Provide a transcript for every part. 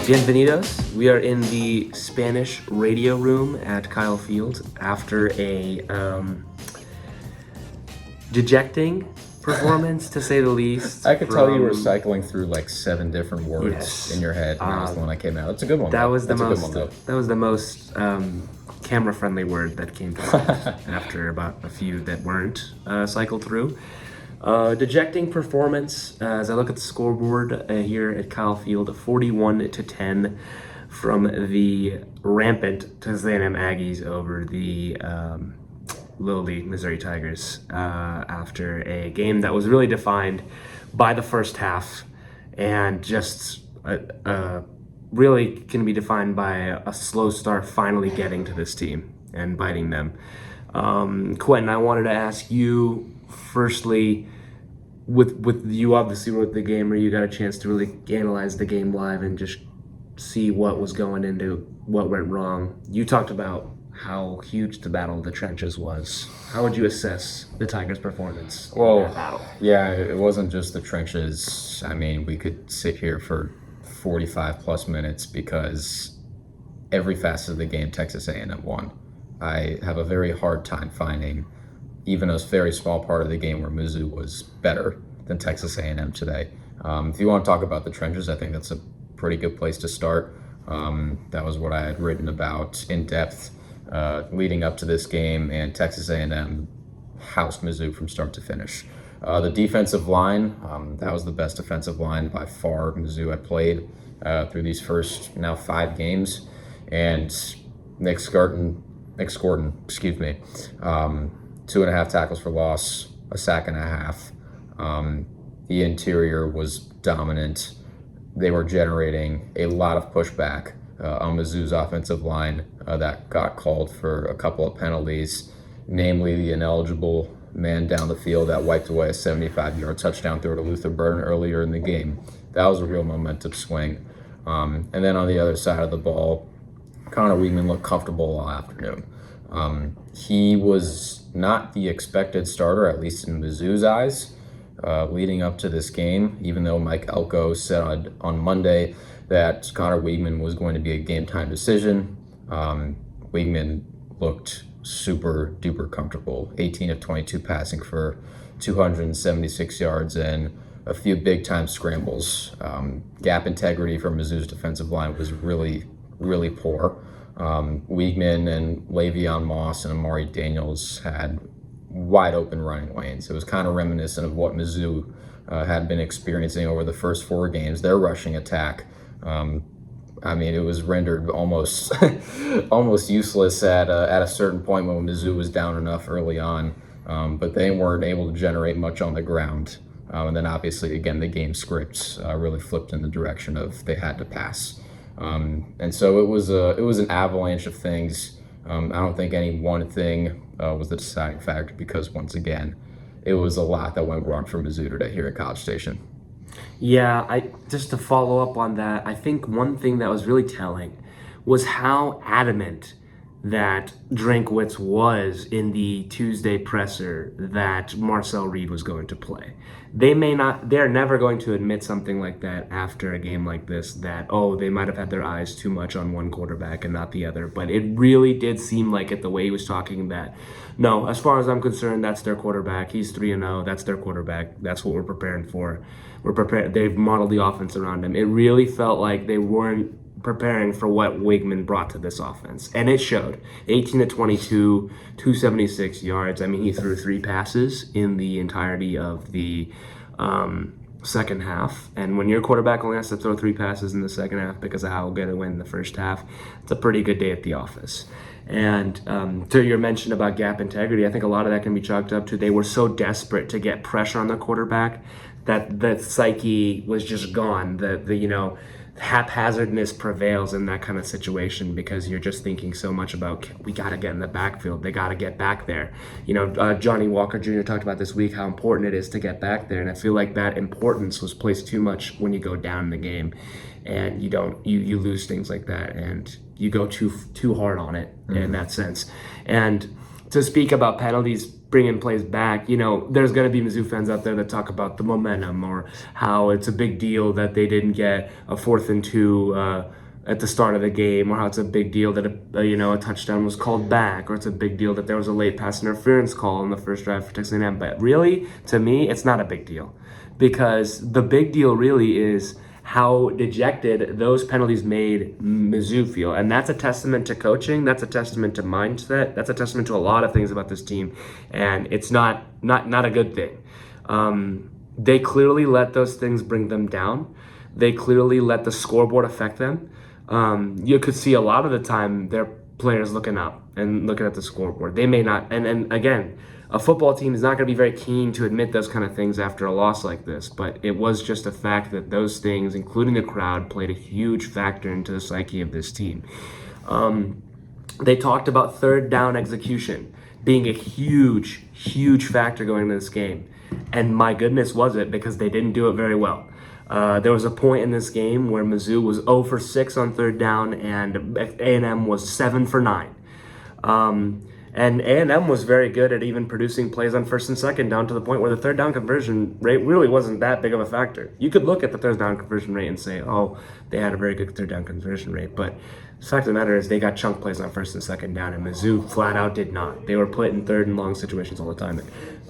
Bienvenidos. We are in the Spanish radio room at Kyle Field after a dejecting performance, to say the least. I could tell you were cycling through like 7 different words in your head, and that was the one that came out. It's a good one. That was the most camera-friendly word that came to mind after about a few that weren't cycled through. Dejecting performance, as I look at the scoreboard here at Kyle Field, 41-10 from the rampant Texas A&M Aggies over the lowly Missouri Tigers after a game that was really defined by the first half and just really can be defined by a slow start finally getting to this team and biting them. Quentin, I wanted to ask you firstly, with you obviously wrote the game, or you got a chance to really analyze the game live and just see what was going into what went wrong. You talked about how huge the battle of the trenches was. How would you assess the Tigers' performance in that battle? Yeah, it wasn't just the trenches. I mean, we could sit here for 45 plus minutes because every facet of the game Texas A&M won. I have a very hard time finding even a very small part of the game where Mizzou was better than Texas A&M today. If you want to talk about the trenches, I think that's a pretty good place to start. That was what I had written about in depth leading up to this game, and Texas A&M housed Mizzou from start to finish. The defensive line, that was the best defensive line by far Mizzou had played through these first now 5 games. And Nick Scorton, 2.5 tackles for loss, a sack and a half. The interior was dominant. They were generating a lot of pushback on Mizzou's offensive line that got called for a couple of penalties, namely the ineligible man down the field that wiped away a 75-yard touchdown throw to Luther Burden earlier in the game. That was a real momentum swing. And then on the other side of the ball, Connor Weigman looked comfortable all afternoon. He was not the expected starter, at least in Mizzou's eyes, leading up to this game, even though Mike Elko said on Monday that Connor Weigman was going to be a game-time decision. Weigman looked super duper comfortable, 18 of 22 passing for 276 yards and a few big-time scrambles. Gap integrity from Mizzou's defensive line was really, really poor. Weigman and Le'Veon Moss and Amari Daniels had wide open running lanes. It was kind of reminiscent of what Mizzou had been experiencing over the first 4 games. Their rushing attack, it was rendered almost almost useless at a certain point when Mizzou was down enough early on, but they weren't able to generate much on the ground. And then obviously, again, the game script really flipped in the direction of they had to pass. And so it was an avalanche of things. I don't think any one thing was the deciding factor because, once again, it was a lot that went wrong for Mizzou today here at College Station. Yeah, just to follow up on that, I think one thing that was really telling was how adamant that Drinkwitz was in the Tuesday presser that Marcel Reed was going to play. They're never going to admit something like that after a game like this, that, they might have had their eyes too much on one quarterback and not the other. But it really did seem like it, the way he was talking, that, no, as far as I'm concerned, that's their quarterback. He's 3-0. That's their quarterback. That's what we're preparing for. They've modeled the offense around him. It really felt like they weren't preparing for what Weigman brought to this offense. And it showed. 18 to 22, 276 yards. I mean, he threw 3 passes in the entirety of the second half. And when your quarterback only has to throw 3 passes in the second half because of how good it went in the first half, it's a pretty good day at the office. And to your mention about gap integrity, I think a lot of that can be chalked up to they were so desperate to get pressure on the quarterback that the psyche was just gone. The haphazardness prevails in that kind of situation because you're just thinking so much about, we got to get in the backfield. They got to get back there. Johnny Walker Jr. talked about this week how important it is to get back there. And I feel like that importance was placed too much when you go down in the game and you lose things like that and you go too hard on it in that sense. And to speak about penalties bringing plays back, there's going to be Mizzou fans out there that talk about the momentum or how it's a big deal that they didn't get a 4th and 2 at the start of the game, or how it's a big deal that a touchdown was called back, or it's a big deal that there was a late pass interference call in the first drive for Texas A&M. But really, to me, it's not a big deal, because the big deal really is how dejected those penalties made Mizzou feel. And that's a testament to coaching, that's a testament to mindset, that's a testament to a lot of things about this team, and it's not a good thing. They clearly let those things bring them down. They clearly let the scoreboard affect them. You could see a lot of the time their players looking up and looking at the scoreboard. They may not, and again, a football team is not going to be very keen to admit those kind of things after a loss like this, but it was just a fact that those things, including the crowd, played a huge factor into the psyche of this team. They talked about third down execution being a huge, huge factor going into this game, and my goodness was it, because they didn't do it very well. There was a point in this game where Mizzou was 0 for 6 on third down, and A&M was 7 for 9. And A&M was very good at even producing plays on first and second down, to the point where the third down conversion rate really wasn't that big of a factor. You could look at the third down conversion rate and say, oh, they had a very good third down conversion rate. But the fact of the matter is they got chunk plays on first and second down, and Mizzou flat out did not. They were put in third and long situations all the time.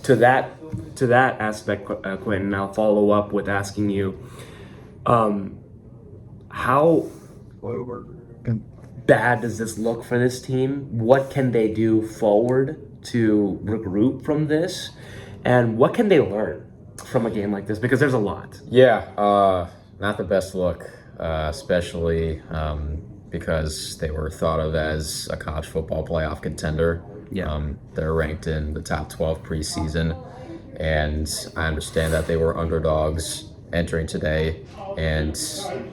To that aspect, Quentin, I'll follow up with asking you, how bad does this look for this team? What can they do forward to regroup from this? And what can they learn from a game like this? Because there's a lot. Yeah, not the best look, especially because they were thought of as a college football playoff contender. Yeah. They're ranked in the top 12 preseason, and I understand that they were underdogs entering today, and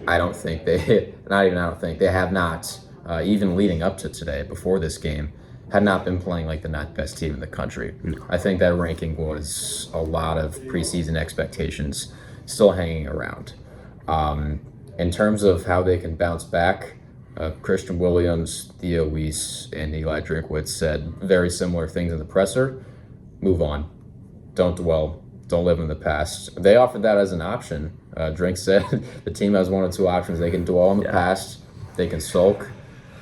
I don't think they have not, even leading up to today, before this game, had not been playing like the not best team in the country. No. I think that ranking was a lot of preseason expectations still hanging around. In terms of how they can bounce back, Christian Williams, Theo Weiss, and Eli Drinkwitz said very similar things in the presser. Move on. Don't dwell. Don't live in the past. They offered that as an option. Drink said the team has one or two options. They can dwell in the past, they can sulk,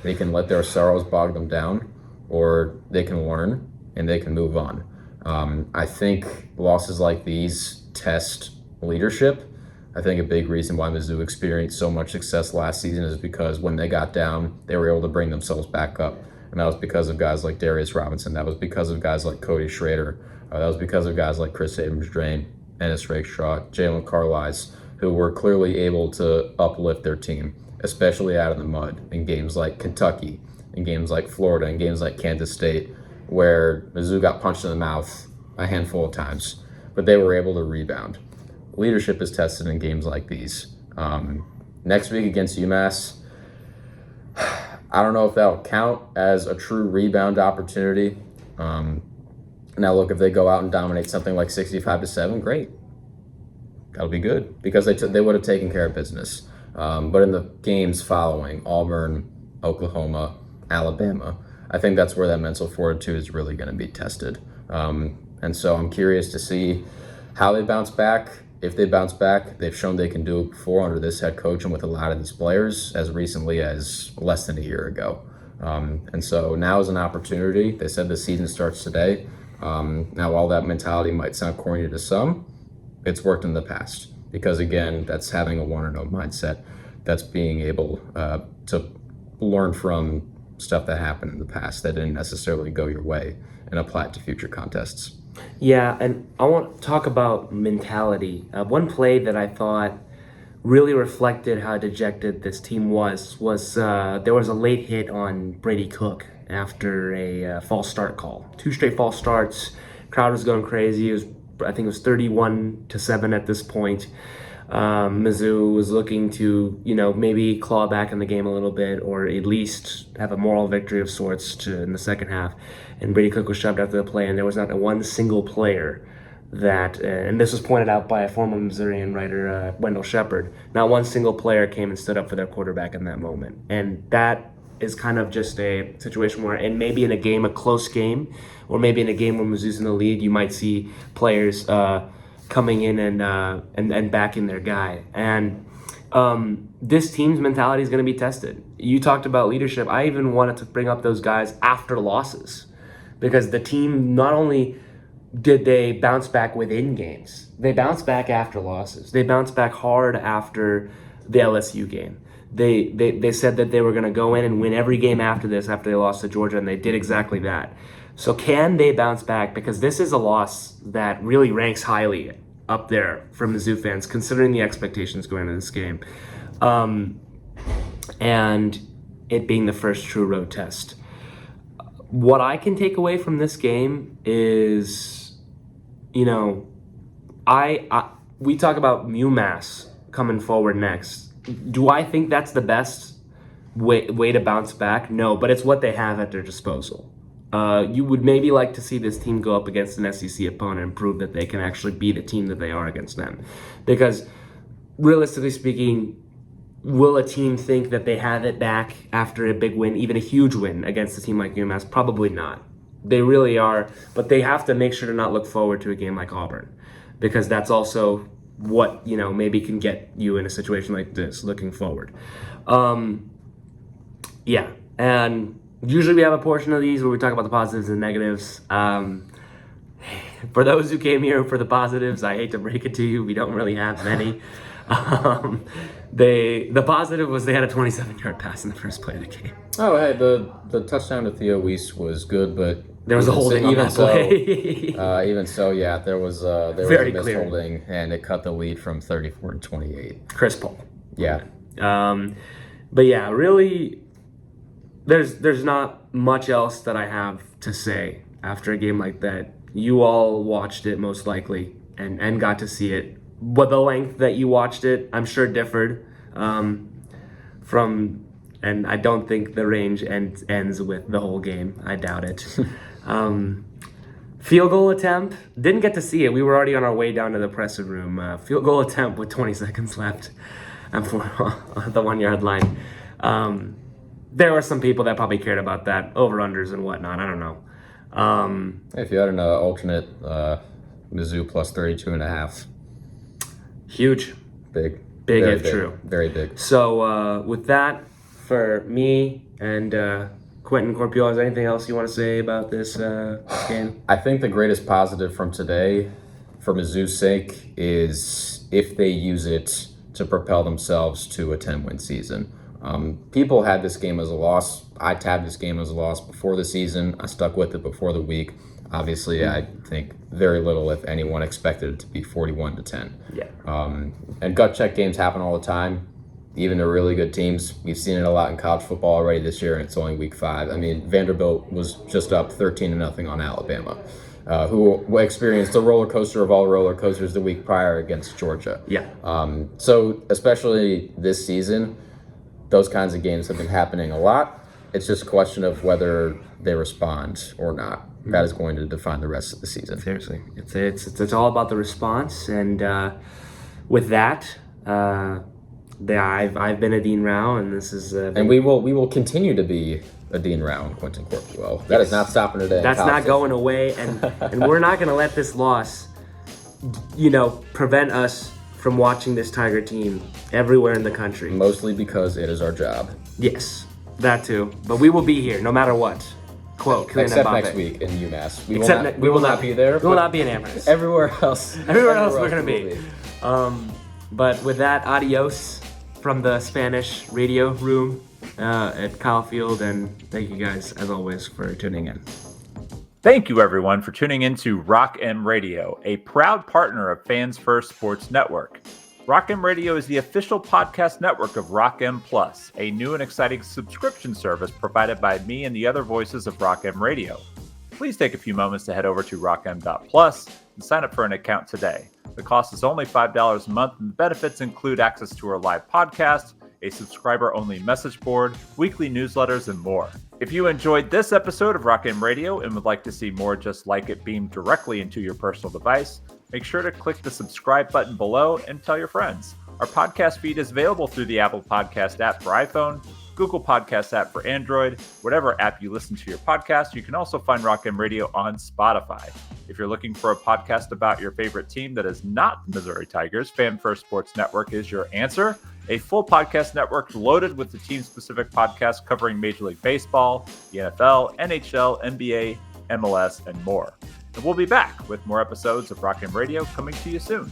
they can let their sorrows bog them down, or they can learn and they can move on. I think losses like these test leadership. I think a big reason why Mizzou experienced so much success last season is because when they got down, they were able to bring themselves back up. And that was because of guys like Darius Robinson. That was because of guys like Cody Schrader. That was because of guys like Chris Abrams-Drain, Ennis Rakestraw, Jalen Carlisle, who were clearly able to uplift their team, especially out of the mud in games like Kentucky, in games like Florida, in games like Kansas State, where Mizzou got punched in the mouth a handful of times, but they were able to rebound. Leadership is tested in games like these. Next week against UMass, I don't know if that'll count as a true rebound opportunity. Now, look, if they go out and dominate something like 65-7, great. That'll be good, because they would have taken care of business. But in the games following, Auburn, Oklahoma, Alabama, I think that's where that mental fortitude is really going to be tested. And so I'm curious to see how they bounce back. If they bounce back, they've shown they can do it before under this head coach and with a lot of these players as recently as less than a year ago. And so now is an opportunity. They said the season starts today. Now, while that mentality might sound corny to some, it's worked in the past, because again, that's having a 1-0 mindset. That's being able to learn from stuff that happened in the past that didn't necessarily go your way and apply it to future contests. Yeah, and I want to talk about mentality. One play that I thought really reflected how dejected this team was there was a late hit on Brady Cook after a false start call. 2 straight false starts. Crowd was going crazy. I think it was 31-7 at this point. Mizzou was looking to, maybe claw back in the game a little bit, or at least have a moral victory of sorts in the second half. And Brady Cook was shoved after the play, and there was not one single player that, and this was pointed out by a former Missourian writer, Wendell Shepard, not one single player came and stood up for their quarterback in that moment. And that is kind of just a situation where, and maybe in a game, a close game, or maybe in a game where Mizzou's in the lead, you might see players coming in and backing their guy. And this team's mentality is going to be tested. You talked about leadership. I even wanted to bring up those guys after losses, because the team, not only did they bounce back within games, they bounced back after losses. They bounced back hard after the LSU game. They said that they were going to go in and win every game after this, after they lost to Georgia, and they did exactly that. So can they bounce back? Because this is a loss that really ranks highly up there for Mizzou fans, considering the expectations going into this game. And it being the first true road test. What I can take away from this game is, we talk about UMass coming forward next. Do I think that's the best way to bounce back? No, but it's what they have at their disposal. You would maybe like to see this team go up against an SEC opponent and prove that they can actually be the team that they are against them. Because realistically speaking, will a team think that they have it back after a big win, even a huge win against a team like UMass? Probably not. They really are, but they have to make sure to not look forward to a game like Auburn, because that's also what, maybe can get you in a situation like this, looking forward. And usually we have a portion of these where we talk about the positives and negatives. For those who came here for the positives, I hate to break it to you, we don't really have many. The positive was they had a 27-yard pass in the first play of the game. Oh, hey, the touchdown to Theo Weiss was good, but there was a holding on that play. Even so, yeah, there was a misholding, and it cut the lead from 34 to 28. Chris Paul. Yeah. But yeah, really, there's not much else that I have to say after a game like that. You all watched it most likely and got to see it. But the length that you watched it, I'm sure differed from, and I don't think the range ends with the whole game. I doubt it. Field goal attempt, didn't get to see it. We were already on our way down to the presser room. Field goal attempt with 20 seconds left at the 1 yard line. There were some people that probably cared about that, over-unders and whatnot. I don't know. If you had an alternate Mizzou plus 32.5. Huge. Big Very if big. True. Very big. So with that, for me and Quentin Corpio, is there anything else you want to say about this game? I think the greatest positive from today, for Mizzou's sake, is if they use it to propel themselves to a 10-win season. People had this game as a loss. I tabbed this game as a loss before the season. I stuck with it before the week. Obviously, I think very little, if anyone, expected it to be 41-10. Yeah. And gut check games happen all the time, even to really good teams. We've seen it a lot in college football already this year, and it's only week 5. I mean, Vanderbilt was just up 13-0 on Alabama, who experienced the roller coaster of all roller coasters the week prior against Georgia. Yeah. So especially this season, those kinds of games have been happening a lot. It's just a question of whether they respond or not. That is going to define the rest of the season. Seriously, it's all about the response. And with that, I've been Adeen Rao, and this is and we will continue to be Adeen Rao and Quentin Corpio. That is not stopping today. That's not going away, and we're not going to let this loss, prevent us from watching this Tiger team everywhere in the country. Mostly because it is our job. Yes, that too. But we will be here no matter what. Quote, except next week in UMass. We will not be there. We will not be in Amherst. Everywhere else we're going to be. But with that, adios from the Spanish radio room at Kyle Field, and thank you guys, as always, for tuning in. Thank you, everyone, for tuning in to Rock M Radio, a proud partner of Fans First Sports Network. Rock M Radio is the official podcast network of Rock M Plus, a new and exciting subscription service provided by me and the other voices of Rock M Radio. Please take a few moments to head over to rockm.plus and sign up for an account today. The cost is only $5 a month, and the benefits include access to our live podcast, a subscriber-only message board, weekly newsletters, and more. If you enjoyed this episode of Rock M Radio and would like to see more just like it beamed directly into your personal device, make sure to click the subscribe button below and tell your friends. Our podcast feed is available through the Apple Podcast app for iPhone, Google Podcasts app for Android, whatever app you listen to your podcast. You can also find Rock M Radio on Spotify. If you're looking for a podcast about your favorite team that is not the Missouri Tigers, Fan First Sports Network is your answer. A full podcast network loaded with the team-specific podcasts covering Major League Baseball, the NFL, NHL, NBA, MLS, and more. And we'll be back with more episodes of Rock M Radio coming to you soon.